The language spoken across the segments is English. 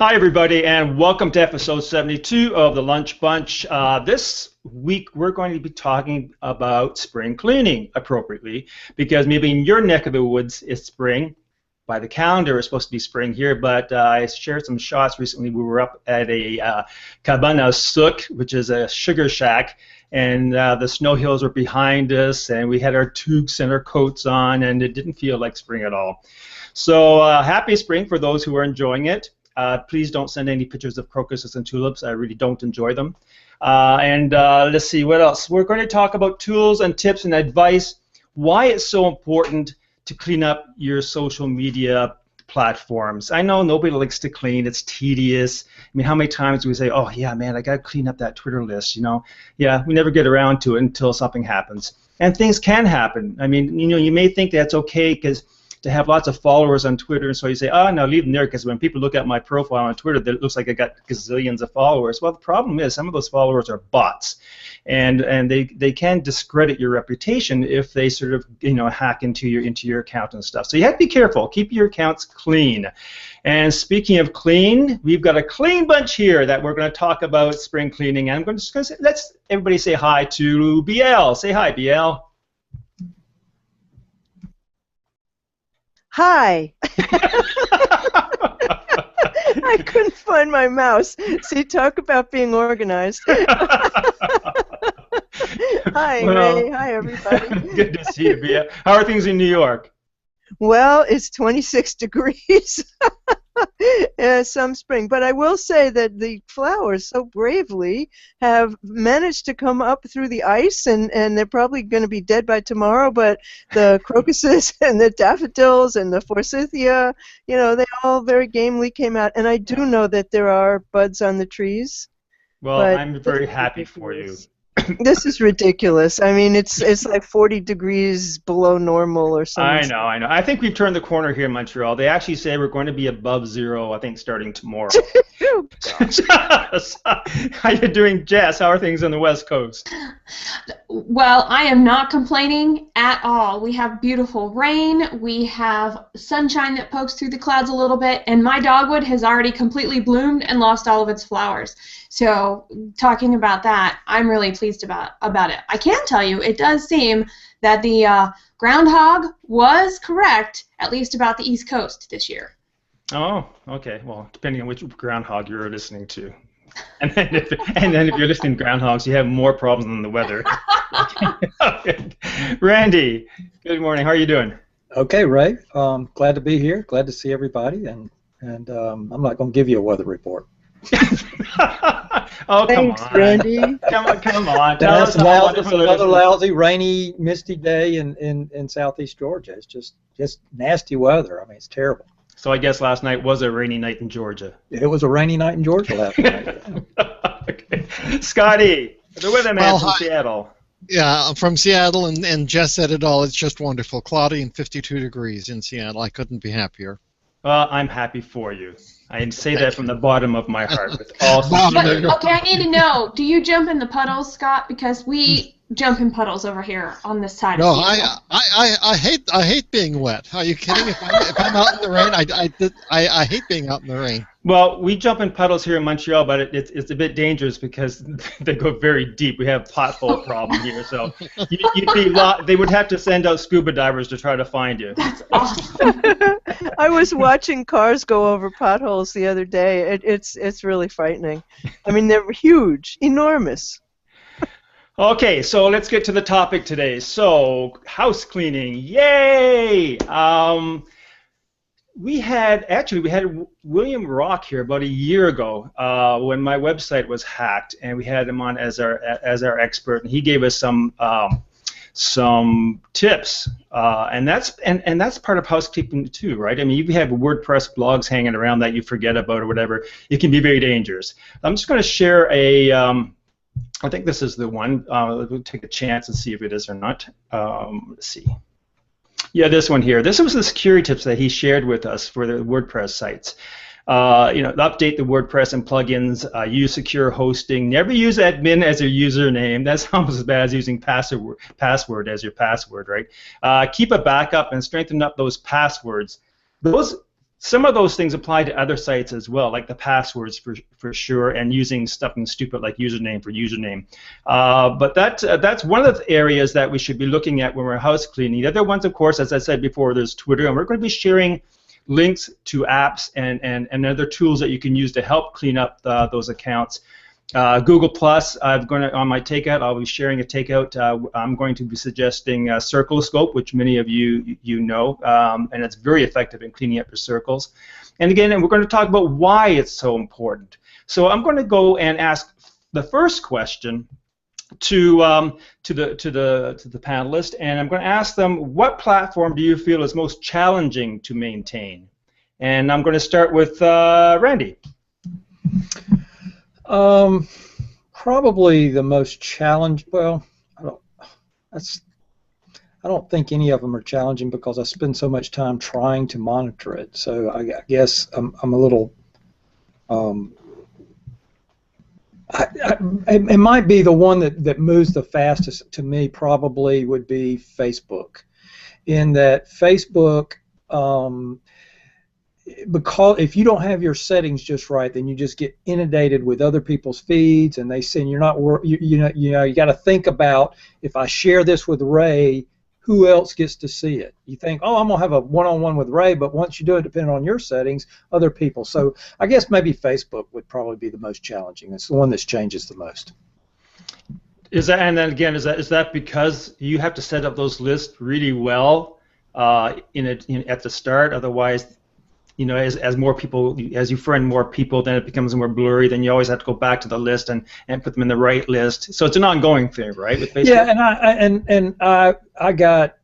Hi, everybody, and welcome to episode 72 of the Lunch Bunch. This week, we're going to be talking about spring cleaning appropriately, because maybe in your neck of the woods it's spring. By the calendar, it's supposed to be spring here, but I shared some shots recently. We were up at a cabana souk, which is a sugar shack, and the snow hills were behind us, and we had our toques and our coats on, and it didn't feel like spring at all. So happy spring for those who are enjoying it. Please don't send any pictures of crocuses and tulips. I really don't enjoy them. Let's see, what else? We're going to talk about tools and tips and advice, why it's so important to clean up your social media platforms. I know nobody likes to clean. It's tedious. I mean, how many times do we say, oh, yeah, man, I got to clean up that Twitter list, you know? Yeah, we never get around to it until something happens. And things can happen. I mean, you know, you may think that's okay because to have lots of followers on Twitter, and so you say, oh, no, leave them there, because when people look at my profile on Twitter, it looks like I got gazillions of followers. Well, the problem is some of those followers are bots, and they can discredit your reputation if they sort of, you know, hack into your account and stuff. So you have to be careful. Keep your accounts clean. And speaking of clean, we've got a clean bunch here that we're going to talk about spring cleaning. And I'm going to say, let's everybody say hi to BL. Say hi, BL. Hi. I couldn't find my mouse. See, talk about being organized. Hi, well, Ray. Hi, everybody. Good to see you, Bia. How are things in New York? Well, it's 26 degrees. Some spring. But I will say that the flowers so bravely have managed to come up through the ice, and they're probably going to be dead by tomorrow, but the crocuses and the daffodils and the forsythia, you know, they all very gamely came out. And I do know that there are buds on the trees. Well, I'm very happy for you. This is ridiculous. I mean, it's like 40 degrees below normal or something. I know. I think we've turned the corner here in Montreal. They actually say we're going to be above zero, I think, starting tomorrow. How you doing, Jess? How are things on the West Coast? Well, I am not complaining at all. We have beautiful rain. We have sunshine that pokes through the clouds a little bit, and my dogwood has already completely bloomed and lost all of its flowers. So, talking about that, I'm really pleased about it. I can tell you, it does seem that the groundhog was correct, at least about the East Coast this year. Oh, okay. Well, depending on which groundhog you're listening to. And then if you're listening to groundhogs, you have more problems than the weather. Randy, good morning. How are you doing? Okay, Ray. Glad to be here. Glad to see everybody. And I'm not going to give you a weather report. Oh, come Thanks, on, Randy. Come on. It's another lousy, rainy, misty day in southeast Georgia. It's just nasty weather. I mean, it's terrible. So I guess last night was a rainy night in Georgia. It was a rainy night in Georgia last night. Okay. Scotty, the weatherman from Seattle. Yeah, from Seattle, and Jess said it all. It's just wonderful. Cloudy and 52 degrees in Seattle. I couldn't be happier. Well, I'm happy for you. I say that from the bottom of my heart. With all okay, I need to know, do you jump in the puddles, Scott? Because we jump in puddles over here on this side. No, of I hate being wet. Are you kidding? If I'm out in the rain, I hate being out in the rain. Well, we jump in puddles here in Montreal, but it's a bit dangerous because they go very deep. We have pothole problem here, so they would have to send out scuba divers to try to find you. That's awesome. I was watching cars go over potholes the other day. It's really frightening. I mean, they're huge, enormous. Okay, so let's get to the topic today. So, house cleaning, yay! We had William Rock here about a year ago when my website was hacked, and we had him on as our expert, and he gave us some tips, and that's part of housekeeping too, right? I mean, if you have WordPress blogs hanging around that you forget about or whatever, it can be very dangerous. I'm just going to share I think this is the one. We'll take a chance and see if it is or not. Let's see. Yeah, this one here. This was the security tips that he shared with us for the WordPress sites. Update the WordPress and plugins, use secure hosting, never use admin as your username. That's almost as bad as using password as your password, right? Keep a backup and strengthen up those passwords. Those some of those things apply to other sites as well, like the passwords for sure, and using something stupid like username for username. But that's one of the areas that we should be looking at when we're house cleaning. The other ones, of course, as I said before, there's Twitter, and we're going to be sharing links to apps and other tools that you can use to help clean up those accounts. Google Plus, on my takeout, I'll be sharing a takeout. I'm going to be suggesting Circlescope, which many of you know, and it's very effective in cleaning up your circles. And again, we're going to talk about why it's so important. So I'm going to go and ask the first question to the panelists, and I'm going to ask them, what platform do you feel is most challenging to maintain? And I'm going to start with Randy. Probably the most challenging. Well, I don't think any of them are challenging because I spend so much time trying to monitor it. So I guess I'm a little. It might be the one that moves the fastest to me. Probably would be Facebook, in that Facebook. Because if you don't have your settings just right, then you just get inundated with other people's feeds, and they say you're not you got to think about, if I share this with Ray, who else gets to see it? You think, oh, I'm gonna have a one-on-one with Ray, but once you do it, depending on your settings, other people. So I guess maybe Facebook would probably be the most challenging. It's the one that changes the most. Is that, and then again, is that because you have to set up those lists really well at the start? Otherwise, as more people, as you friend more people, then it becomes more blurry. Then you always have to go back to the list and put them in the right list. So it's an ongoing thing, right, with Facebook? Yeah, I got,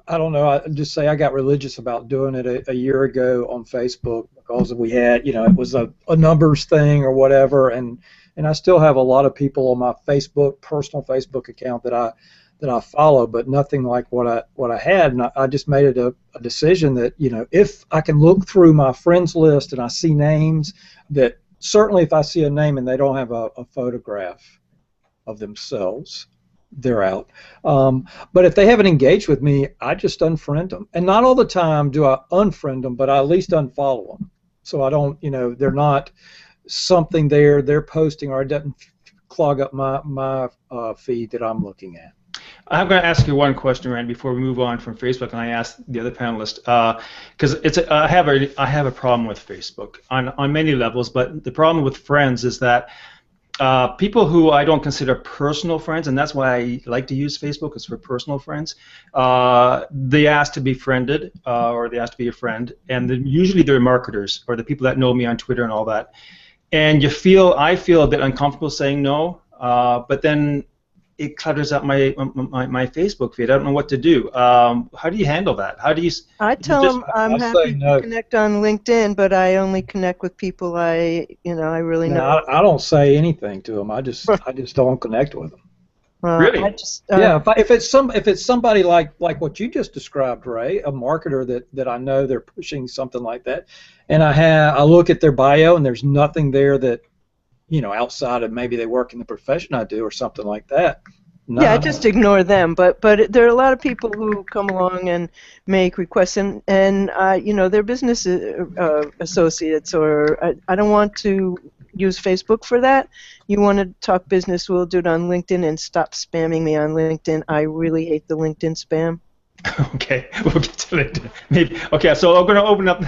I don't know, I just say I got religious about doing it a year ago on Facebook because we had, it was a numbers thing or whatever, and I still have a lot of people on my personal Facebook account that I follow, but nothing like what I had, and I just made it a decision that, if I can look through my friends list and I see names, that certainly if I see a name and they don't have a photograph of themselves, they're out. But if they haven't engaged with me, I just unfriend them. And not all the time do I unfriend them, but I at least unfollow them. So I don't, they're not something they're posting, or it doesn't clog up my feed that I'm looking at. I'm going to ask you one question, Rand, before we move on from Facebook, and I ask the other panelist, because I have a problem with Facebook on many levels, but the problem with friends is that people who I don't consider personal friends, and that's why I like to use Facebook, is for personal friends, they ask to be friended, or they ask to be a friend, and usually they're marketers, or the people that know me on Twitter and all that, and I feel a bit uncomfortable saying no, but then it clutters up my Facebook feed. I don't know what to do. How do you handle that? How do you? I tell them I'm happy to connect on LinkedIn, but I only connect with people I really know. I don't say anything to them. I just don't connect with them. Really? If it's somebody like what you just described, Ray, a marketer that I know they're pushing something like that, and I look at their bio and there's nothing there that, outside of maybe they work in the profession I do or something like that. No. Yeah, I just ignore them. But there are a lot of people who come along and make requests, and they're business associates, or I don't want to use Facebook for that. You want to talk business, we'll do it on LinkedIn, and stop spamming me on LinkedIn. I really hate the LinkedIn spam. Okay, we'll get to LinkedIn. Maybe. Okay, so I'm going to open up.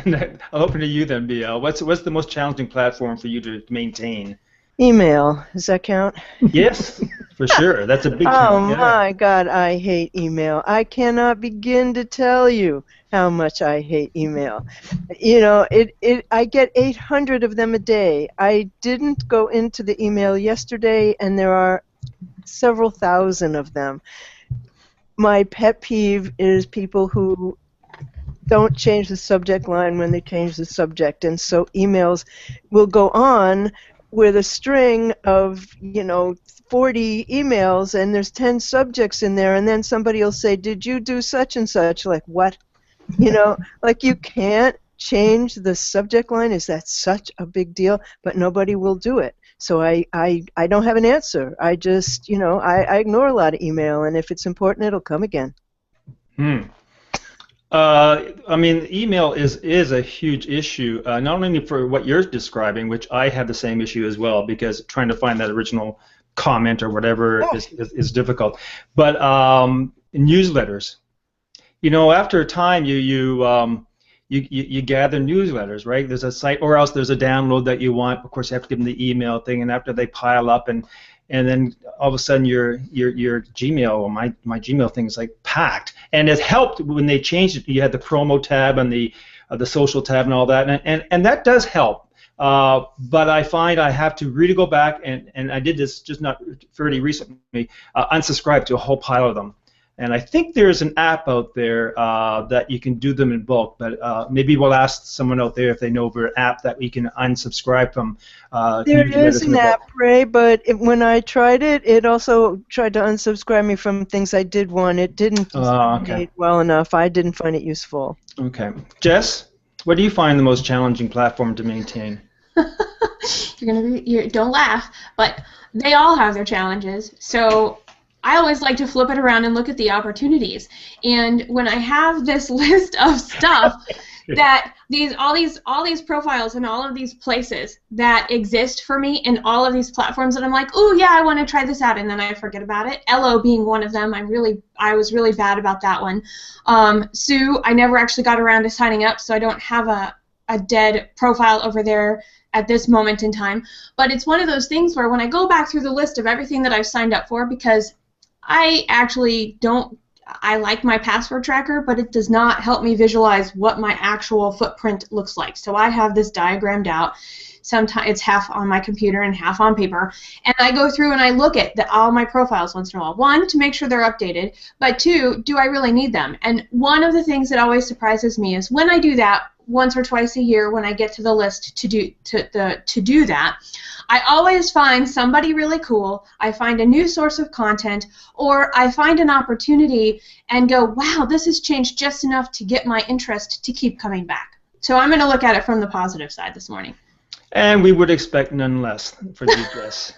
I'll open to you then, BL. What's the most challenging platform for you to maintain? Email. Does that count? Yes, for sure. That's a big Oh count. my God, I hate email. I cannot begin to tell you how much I hate email. I get 800 of them a day. I didn't go into the email yesterday, and there are several thousand of them. My pet peeve is people who don't change the subject line when they change the subject, and so emails will go on with a string of 40 emails, and there's 10 subjects in there, and then somebody will say, did you do such and such? Like, what? Like, you can't change the subject line. Is that such a big deal? But nobody will do it. So I don't have an answer. I just, I ignore a lot of email, and if it's important, it'll come again. I mean, email is a huge issue, not only for what you're describing, which I have the same issue as well, because trying to find that original comment or whatever is difficult. But newsletters, you know, after a time, you gather newsletters, right? There's a site, or else there's a download that you want. Of course, you have to give them the email thing, and after they pile up, and then all of a sudden your Gmail, or my Gmail thing is like packed. And it helped when they changed it. You had the promo tab and the social tab and all that, and that does help. But I find I have to really go back, and I did this just not fairly recently, unsubscribe to a whole pile of them. And I think there's an app out there that you can do them in bulk, but maybe we'll ask someone out there if they know of an app that we can unsubscribe from. There is an app, Ray, but when I tried it, it also tried to unsubscribe me from things I did want. It didn't disseminate well enough. I didn't find it useful. Okay. Jess, what do you find the most challenging platform to maintain? Don't laugh, but they all have their challenges. So I always like to flip it around and look at the opportunities. And when I have this list of stuff that all these profiles and all of these places that exist for me and all of these platforms that I'm like, oh yeah, I want to try this out, and then I forget about it. Elo being one of them. I was really bad about that one. Sue, I never actually got around to signing up, so I don't have a dead profile over there at this moment in time. But it's one of those things where when I go back through the list of everything that I've signed up for, because I actually don't, I like my password tracker, but it does not help me visualize what my actual footprint looks like. So I have this diagrammed out. Sometimes it's half on my computer and half on paper, and I go through and I look at all my profiles once in a while. One, to make sure they're updated, but two, do I really need them? And one of the things that always surprises me is when I do that once or twice a year, when I get to the list to do that, I always find somebody really cool, I find a new source of content, or I find an opportunity and go, wow, this has changed just enough to get my interest to keep coming back. So I'm going to look at it from the positive side this morning. And we would expect none less for you, Jess.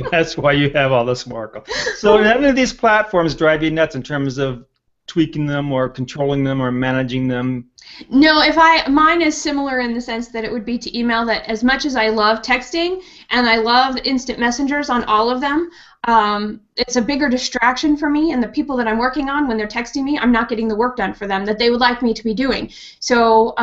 That's why you have all the sparkle. So none of these platforms drive you nuts in terms of tweaking them or controlling them or managing them? No, mine is similar in the sense that it would be to email, that as much as I love texting and I love instant messengers on all of them, it's a bigger distraction for me, and the people that I'm working on, when they're texting me, I'm not getting the work done for them that they would like me to be doing, so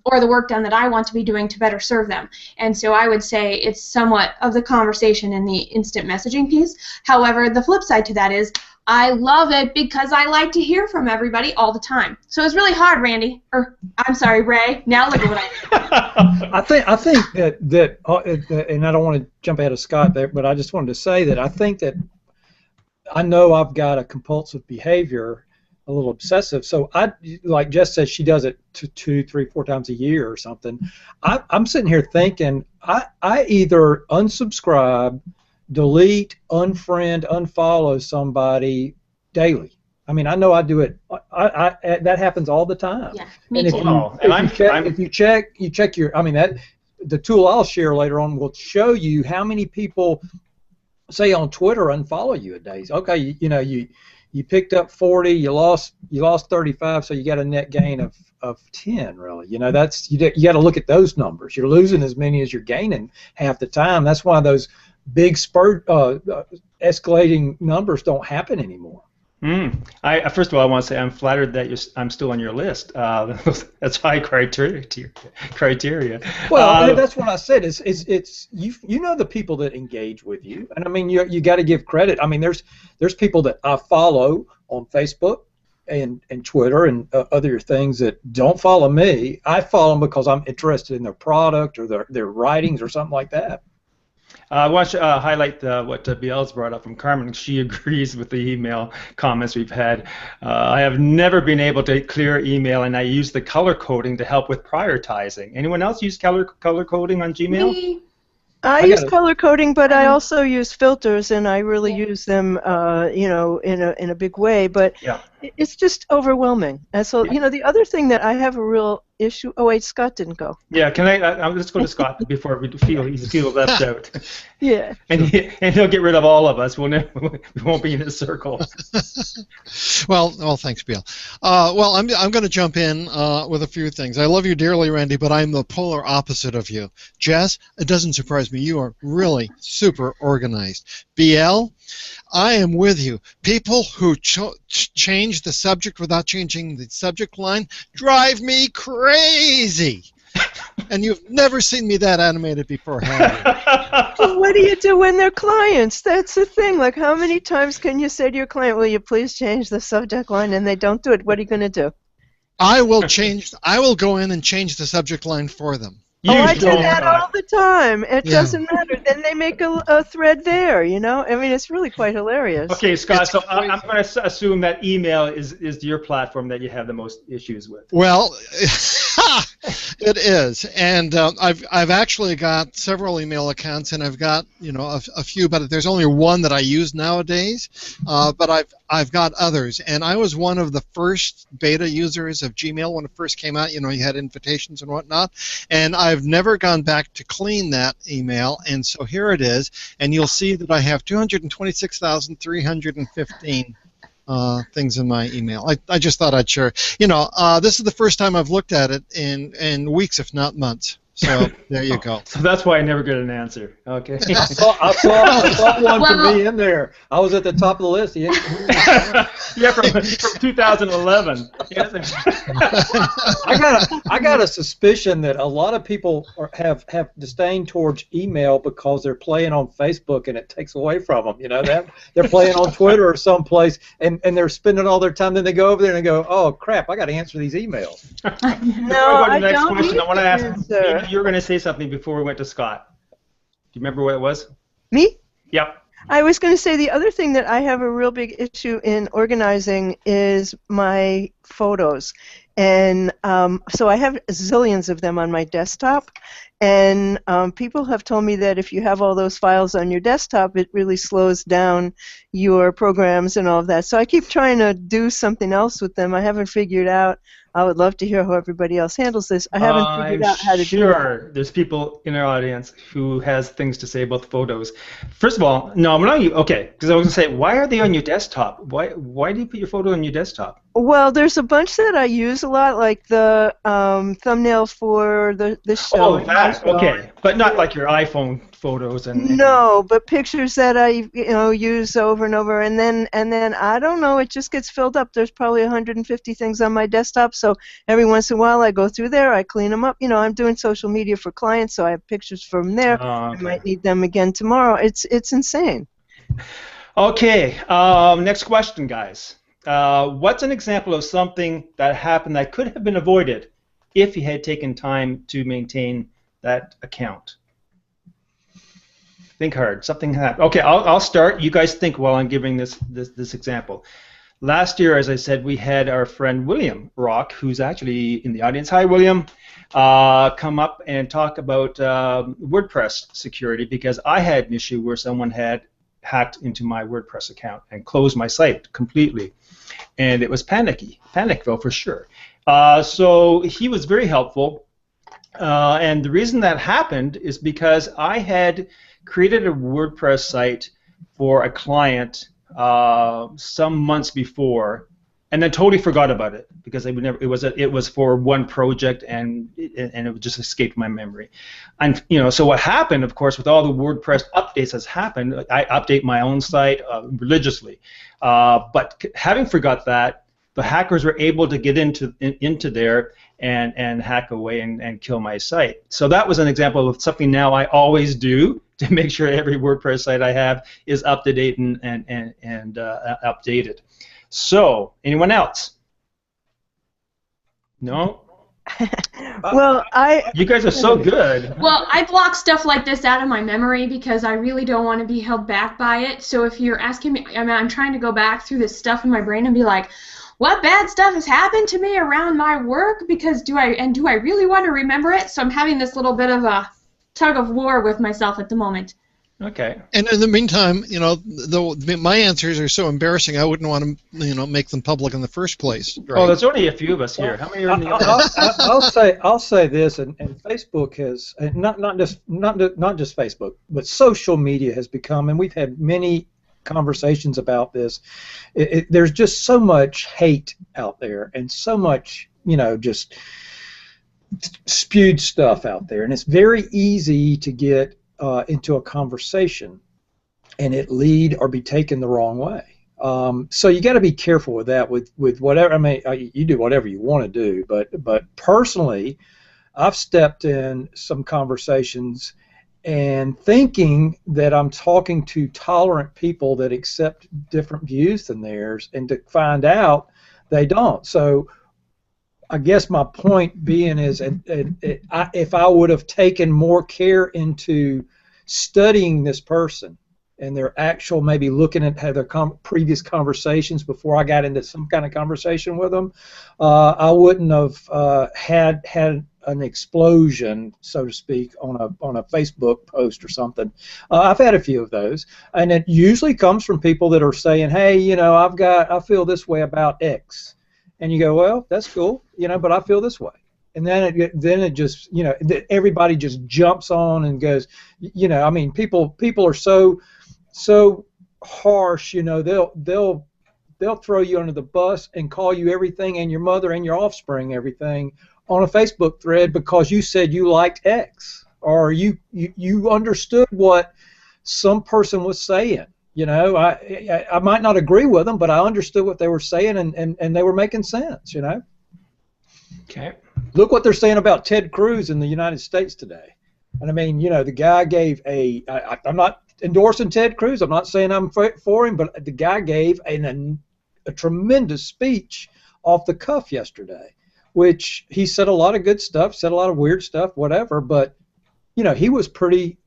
or the work done that I want to be doing to better serve them. And so I would say it's somewhat of the conversation in the instant messaging piece. However, the flip side to that is I love it because I like to hear from everybody all the time. So it's really hard, Randy. Or I'm sorry, Ray. Now look at what I did. I think that and I don't want to jump ahead of Scott there, but I just wanted to say that I think that I know I've got a compulsive behavior, a little obsessive. So like Jess says, she does it 2, 3, 4 times a year or something. I'm sitting here thinking I either unsubscribe, delete, unfriend, unfollow somebody daily. I mean, I know I do it. That happens all the time. Yeah, me too. If you check your, I mean, the tool I'll share later on will show you how many people, say on Twitter, unfollow you a day. Okay, you picked up 40, you lost 35, so you got a net gain of 10. Really, that's you got to look at those numbers. You're losing as many as you're gaining half the time. That's why those big spurt escalating numbers don't happen anymore. First of all, I want to say I'm flattered that I'm still on your list. That's high criteria. Well, that's what I said. It's you know the people that engage with you, and I mean you got to give credit. I mean there's people that I follow on Facebook and Twitter and other things that don't follow me. I follow them because I'm interested in their product or their writings or something like that. I want to highlight what Biel's brought up from Carmen. She agrees with the email comments we've had. I have never been able to clear email, and I use the color coding to help with prioritizing. Anyone else use color coding on Gmail? I use color coding, but I also use filters, and I really use them, in a big way. But it's just overwhelming. And so, the other thing that I have a real issue? Oh wait, Scott didn't go. Yeah, can let's go to Scott before we feel left out. Yeah. And he'll get rid of all of us. We won't be in his circle. Well, thanks, Bill. Well, I'm going to jump in with a few things. I love you dearly, Randy, but I'm the polar opposite of you. Jess, it doesn't surprise me. You are really super organized. BL, I am with you. People who change the subject without changing the subject line drive me crazy. And you've never seen me that animated before, have you? Well, what do you do when they're clients? That's the thing. Like, how many times can you say to your client, will you please change the subject line, and they don't do it? What are you going to do? I will go in and change the subject line for them. I do that all the time. It doesn't matter. Then they make a thread there, you know? I mean, it's really quite hilarious. Okay, Scott, so I'm going to assume that email is your platform that you have the most issues with. Well, it is. And I've actually got several email accounts, and I've got, a few, but there's only one that I use nowadays. But I've got others. And I was one of the first beta users of Gmail when it first came out. You had invitations and whatnot. And I've never gone back to clean that email, and so here it is, and you'll see that I have 226,315 things in my email. I just thought I'd share. This is the first time I've looked at it in weeks, if not months. So there you go. So that's why I never get an answer. Okay. I saw one for me in there. I was at the top of the list. Yeah, from 2011. I got a suspicion that a lot of people have disdain towards email because they're playing on Facebook and it takes away from them. They're playing on Twitter or someplace and they're spending all their time. Then they go over there and they go, oh crap, I got to answer these emails. No, I next don't. Question. I want to ask. Answer. You were going to say something before we went to Scott. Do you remember what it was? Me? Yep. I was going to say the other thing that I have a real big issue in organizing is my photos. And so I have zillions of them on my desktop. And people have told me that if you have all those files on your desktop, it really slows down your programs and all of that. So I keep trying to do something else with them. I haven't figured out. I would love to hear how everybody else handles this. I haven't figured out how to do it. Sure, there's people in our audience who has things to say about the photos. First of all, no, I'm not. Okay, because I was going to say, why are they on your desktop? Why do you put your photo on your desktop? Well, there's a bunch that I use a lot, like the thumbnail for the show. Oh, that, okay, but not like your iPhone photos and. No, but pictures that I use over and over, and then I don't know, it just gets filled up. There's probably 150 things on my desktop, so every once in a while I go through there, I clean them up. I'm doing social media for clients, so I have pictures from there. Okay. I might need them again tomorrow. It's insane. Okay, next question, guys. What's an example of something that happened that could have been avoided if you had taken time to maintain that account? Think hard. Something happened. Okay, I'll start. You guys think while I'm giving this example. Last year, as I said, we had our friend William Rock, who's actually in the audience. Hi, William. Come up and talk about WordPress security because I had an issue where someone had hacked into my WordPress account and closed my site completely. And it was Panicville for sure. So he was very helpful. And the reason that happened is because I had created a WordPress site for a client some months before, and then totally forgot about it because it was for one project and it just escaped my memory. And so what happened, of course, with all the WordPress updates has happened, I update my own site religiously. But having forgot that, the hackers were able to get into there and hack away and kill my site. So that was an example of something now I always do to make sure every WordPress site I have is up to date and updated. So, anyone else? No? Well, you guys are so good. Well, I block stuff like this out of my memory because I really don't want to be held back by it. So if you're asking me, I'm trying to go back through this stuff in my brain and be like, what bad stuff has happened to me around my work? Because do I really want to remember it? So I'm having this little bit of a tug of war with myself at the moment. Okay. And in the meantime, my answers are so embarrassing, I wouldn't want to, make them public in the first place. Right? Oh, there's only a few of us here. How many are in the audience? I'll say this, and Facebook has, and not just Facebook, but social media has become, and we've had many conversations about this. There's just so much hate out there, and so much, just spewed stuff out there, and it's very easy to get into a conversation and it lead or be taken the wrong way. So you got to be careful with that. With whatever, I mean, you do whatever you want to do, but personally, I've stepped in some conversations and thinking that I'm talking to tolerant people that accept different views than theirs, and to find out they don't. So I guess my point being is, if I would have taken more care into studying this person and their actual, maybe looking at their previous conversations before I got into some kind of conversation with them, I wouldn't have had an explosion, so to speak, on a Facebook post or something. I've had a few of those, and it usually comes from people that are saying, "Hey, I feel this way about X." And you go, well, that's cool, but I feel this way. And then it just, everybody just jumps on and goes, I mean, people are so harsh, they'll throw you under the bus and call you everything, and your mother and your offspring everything, on a Facebook thread because you said you liked X, or you understood what some person was saying. I might not agree with them, but I understood what they were saying, and they were making sense, Okay. Look what they're saying about Ted Cruz in the United States today. And I mean, the guy gave I'm not endorsing Ted Cruz. I'm not saying I'm for him, but the guy gave a tremendous speech off the cuff yesterday, which he said a lot of good stuff, said a lot of weird stuff, whatever, but, he was pretty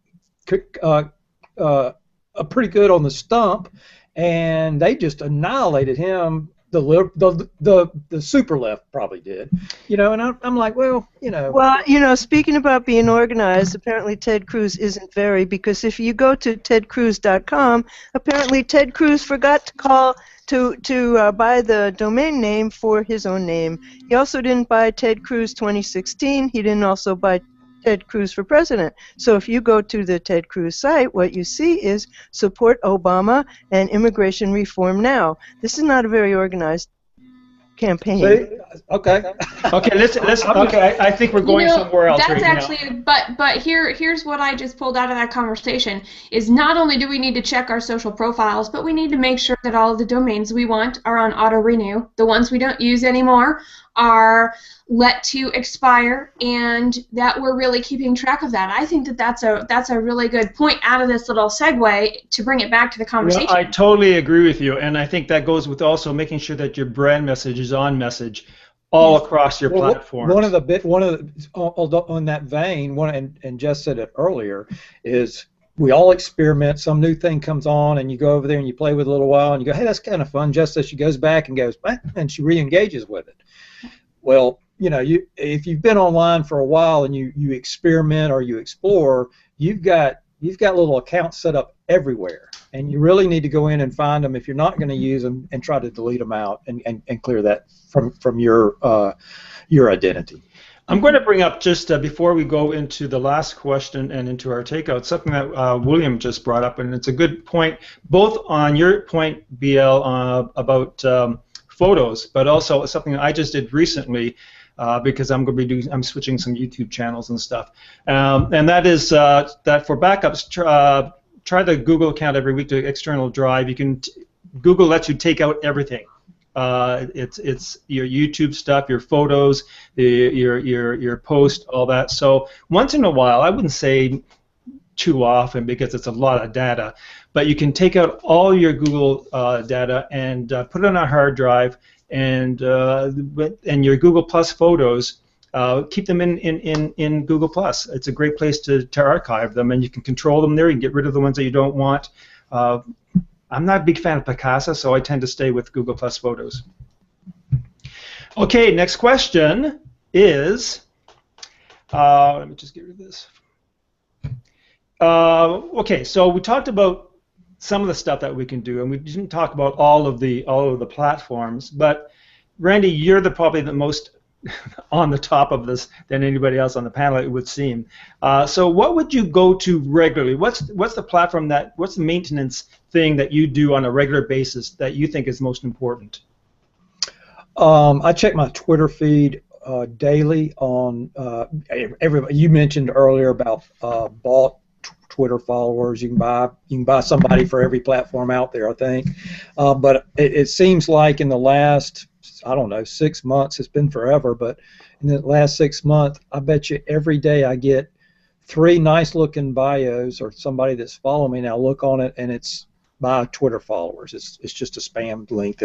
good on the stump, and they just annihilated him. The super left probably did, and I'm like, well, Well, speaking about being organized, apparently Ted Cruz isn't very, because if you go to tedcruz.com, apparently Ted Cruz forgot to buy the domain name for his own name. He also didn't buy Ted Cruz 2016. He didn't also buy Ted Cruz for president. So if you go to the Ted Cruz site, what you see is support Obama and immigration reform now. This is not a very organized campaign. See? Okay. Okay, let's. Okay, I think we're going somewhere else. That's right actually, now. but here's what I just pulled out of that conversation is not only do we need to check our social profiles, but we need to make sure that all of the domains we want are on auto renew. The ones we don't use anymore are let to expire, and that we're really keeping track of that. I think that that's a really good point out of this little segue to bring it back to the conversation. I totally agree with you, and I think that goes with also making sure that your brand message is on message all across your platform. On that vein, and Jess said it earlier, is we all experiment. Some new thing comes on, and you go over there and you play with it a little while, and you go, hey, that's kind of fun. Jess says she goes back and goes, and she re-engages with it. Well, if you've been online for a while and you experiment or you explore, you've got little accounts set up everywhere, and you really need to go in and find them if you're not going to use them, and try to delete them out and clear that from your identity. I'm going to bring up just before we go into the last question and into our takeout, something that William just brought up, and it's a good point, both on your point, BL, about photos, but also something that I just did recently because I'm going to be I'm switching some YouTube channels and stuff, and that is that for backups, try the Google account every week to external drive. You can Google lets you take out everything. It's your YouTube stuff, your photos, your post, all that. So once in a while, I wouldn't say too often because it's a lot of data, but you can take out all your Google data and put it on a hard drive, and your Google Plus photos, keep them in Google Plus. It's a great place to archive them, and you can control them there. You can get rid of the ones that you don't want. I'm not a big fan of Picasa, so I tend to stay with Google Plus photos. Okay, next question is, let me just get rid of this. Okay, so we talked about some of the stuff that we can do, and we didn't talk about all of the platforms. But Randy, you're probably the most on the top of this than anybody else on the panel, it would seem. So what would you go to regularly? What's the platform what's the maintenance thing that you do on a regular basis that you think is most important? I check my Twitter feed daily on everybody. You mentioned earlier about bought Twitter followers. You can buy somebody for every platform out there, I think. But it seems like in the last, I don't know, 6 months, it's been forever, but in the last 6 months, I bet you every day I get 3 nice-looking bios or somebody that's following me. Now look on it, and it's by Twitter followers. It's just a spam link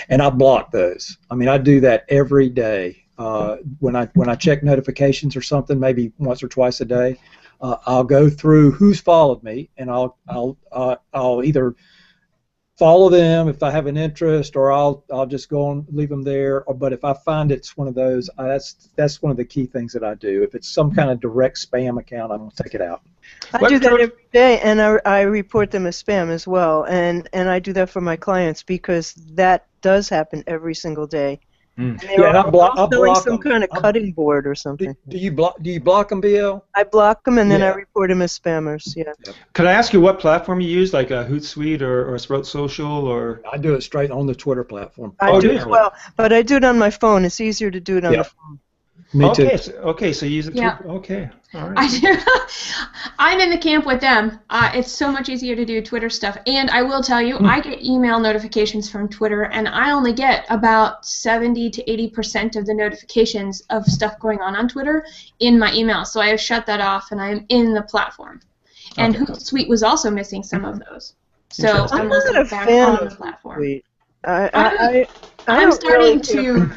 and I block those. I mean, I do that every day. When I check notifications or something, maybe once or twice a day, I'll go through who's followed me, and I'll either follow them if I have an interest, or I'll just go and leave them there. But if I find it's one of those, that's one of the key things that I do. If it's some kind of direct spam account, I'm going to take it out. I do that every day, and I report them as spam as well, and I do that for my clients because that does happen every single day. And I block some kind of cutting board or something. Do you block them, BL? I block them, and then I report them as spammers. Yeah. Could I ask you what platform you use, like a Hootsuite or Sprout Social, or? I do it straight on the Twitter platform. I do as well, but I do it on my phone. It's easier to do it on the phone. Me too. Okay, so you use it too? Okay. All right. I do. I'm in the camp with them. It's so much easier to do Twitter stuff. And I will tell you, I get email notifications from Twitter, and I only get about 70 to 80% of the notifications of stuff going on Twitter in my email. So I have shut that off, and I am in the platform. And Hootsuite was also missing some of those. So I'm also back on the platform. I'm starting to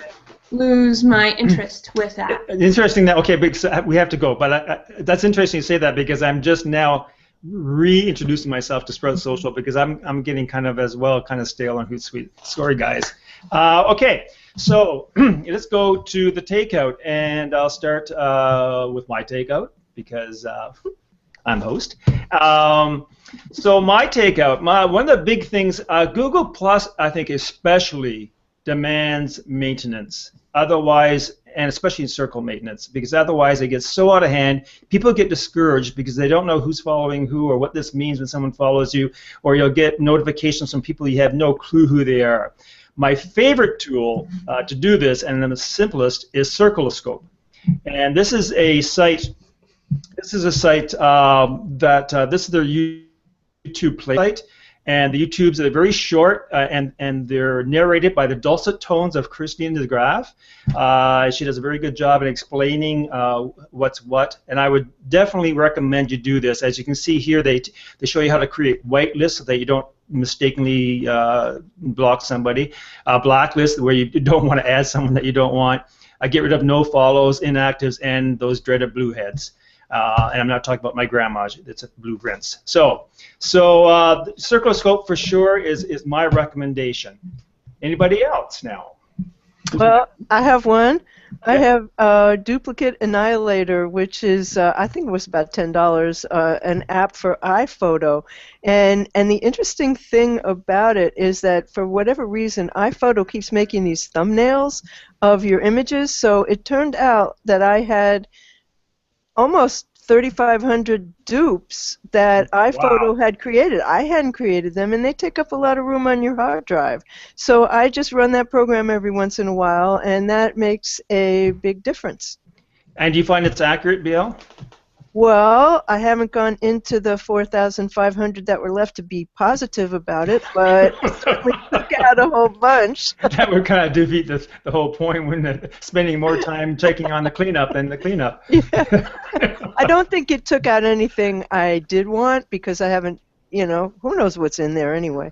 lose my interest with that. Interesting that, okay, because we have to go, but that's interesting you say that, because I'm just now reintroducing myself to Sprout Social, because I'm getting kind of stale on Hootsuite. Sorry, guys. Okay, so let's go to the takeout, and I'll start with my takeout, because I'm host. So my takeout, one of the big things, Google Plus, I think especially demands maintenance. Otherwise, and especially in circle maintenance, because otherwise it gets so out of hand, people get discouraged because they don't know who's following who or what this means when someone follows you, or you'll get notifications from people you have no clue who they are. My favorite tool to do this, and the simplest, is Circlescope. And this is a site. This is their YouTube play site. And the YouTubes are very short, and they're narrated by the dulcet tones of Christine de Graaf. She does a very good job in explaining what's what, and I would definitely recommend you do this. As you can see here, they show you how to create whitelists so that you don't mistakenly block somebody. Blacklist, where you don't want to add someone that you don't want. Get rid of no follows, inactives, and those dreaded blue heads. And I'm not talking about my grandma. It's a blue rinse. So Circlescope for sure is my recommendation. Anybody else now? Well, I have one. I have Duplicate Annihilator, which is I think it was about $10, an app for iPhoto, and the interesting thing about it is that for whatever reason, iPhoto keeps making these thumbnails of your images. So it turned out that I had almost 3,500 dupes that iPhoto had created. I hadn't created them, and they take up a lot of room on your hard drive. So I just run that program every once in a while, and that makes a big difference. And do you find it's accurate, BL? Well, I haven't gone into the 4,500 that were left to be positive about it, but it certainly took out a whole bunch. That would kind of defeat the whole point when spending more time checking on the cleanup than the cleanup. Yeah. I don't think it took out anything I did want, because I haven't, who knows what's in there anyway.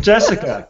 Jessica.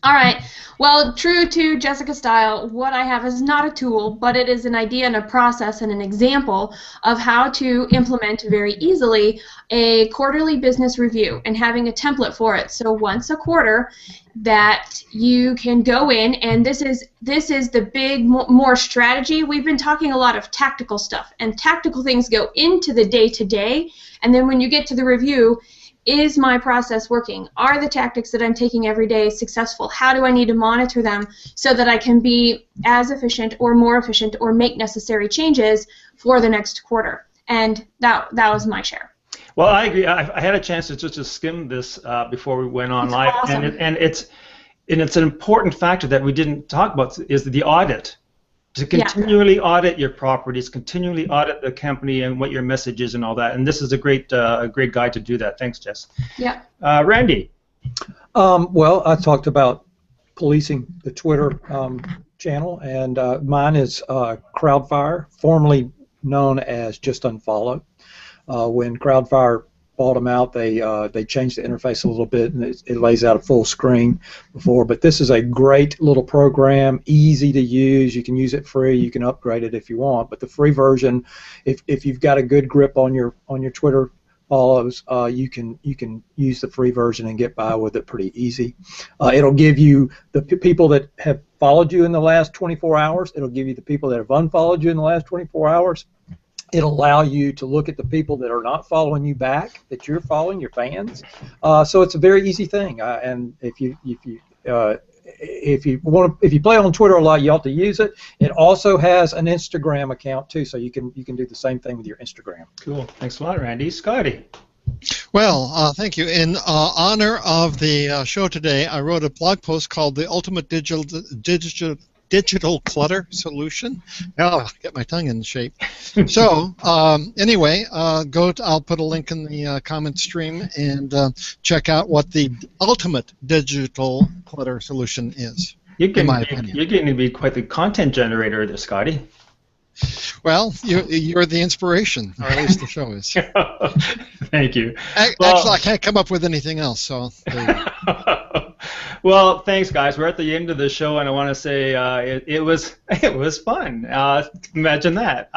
All right. Well, true to Jessica's style, what I have is not a tool, but it is an idea and a process and an example of how to implement very easily a quarterly business review and having a template for it. So once a quarter that you can go in, and this is the big more strategy. We've been talking a lot of tactical stuff, and tactical things go into the day-to-day, and then when you get to the review, is my process working? Are the tactics that I'm taking every day successful? How do I need to monitor them so that I can be as efficient or more efficient or make necessary changes for the next quarter? And that was my share. Well, I agree. I had a chance to just skim this before we went on live, awesome. and it's an important factor that we didn't talk about is the audit. To continually audit your properties, continually audit the company and what your message is and all that. And this is a great guide to do that. Thanks, Jess. Yeah. Randy. Well, I talked about policing the Twitter channel, and mine is CrowdFire, formerly known as Just Unfollow. When CrowdFire bought them out, they changed the interface a little bit, and it lays out a full screen before. But this is a great little program, easy to use. You can use it free. You can upgrade it if you want. But the free version, if you've got a good grip on your Twitter follows, you can use the free version and get by with it pretty easy. It'll give you the people that have followed you in the last 24 hours. It'll give you the people that have unfollowed you in the last 24 hours. It'll allow you to look at the people that are not following you back, that you're following, your fans. So it's a very easy thing. And if you play on Twitter a lot, you ought to use it. It also has an Instagram account too, so you can do the same thing with your Instagram. Cool. Thanks a lot, Randy. Scotty. Well, thank you. In honor of the show today, I wrote a blog post called "The Ultimate Digital Clutter Solution." Oh, get my tongue in shape. So anyway, I'll put a link in the comment stream and check out what the ultimate digital clutter solution is. You're getting to be quite the content generator there, Scotty. Well, you're the inspiration, or at least the show is. Thank you. Actually, I can't come up with anything else, so there you go. Well, thanks, guys. We're at the end of the show, and I want to say it was fun. Imagine that.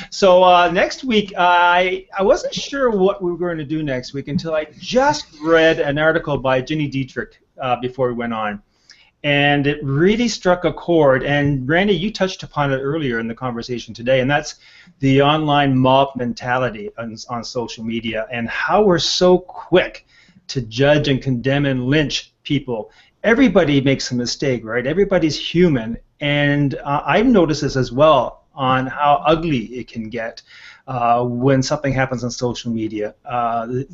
So next week, I wasn't sure what we were going to do next week until I just read an article by Ginny Dietrich before we went on. And it really struck a chord. And Randy, you touched upon it earlier in the conversation today, and that's the online mob mentality on social media and how we're so quick to judge and condemn and lynch people. Everybody makes a mistake, right? Everybody's human. And I've noticed this as well on how ugly it can get when something happens on social media.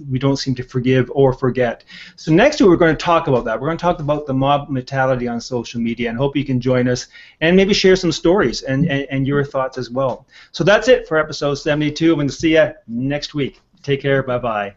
We don't seem to forgive or forget. So next week we're going to talk about that. We're going to talk about the mob mentality on social media, and hope you can join us and maybe share some stories and your thoughts as well. So that's it for episode 72. I'm going to see you next week. Take care. Bye-bye.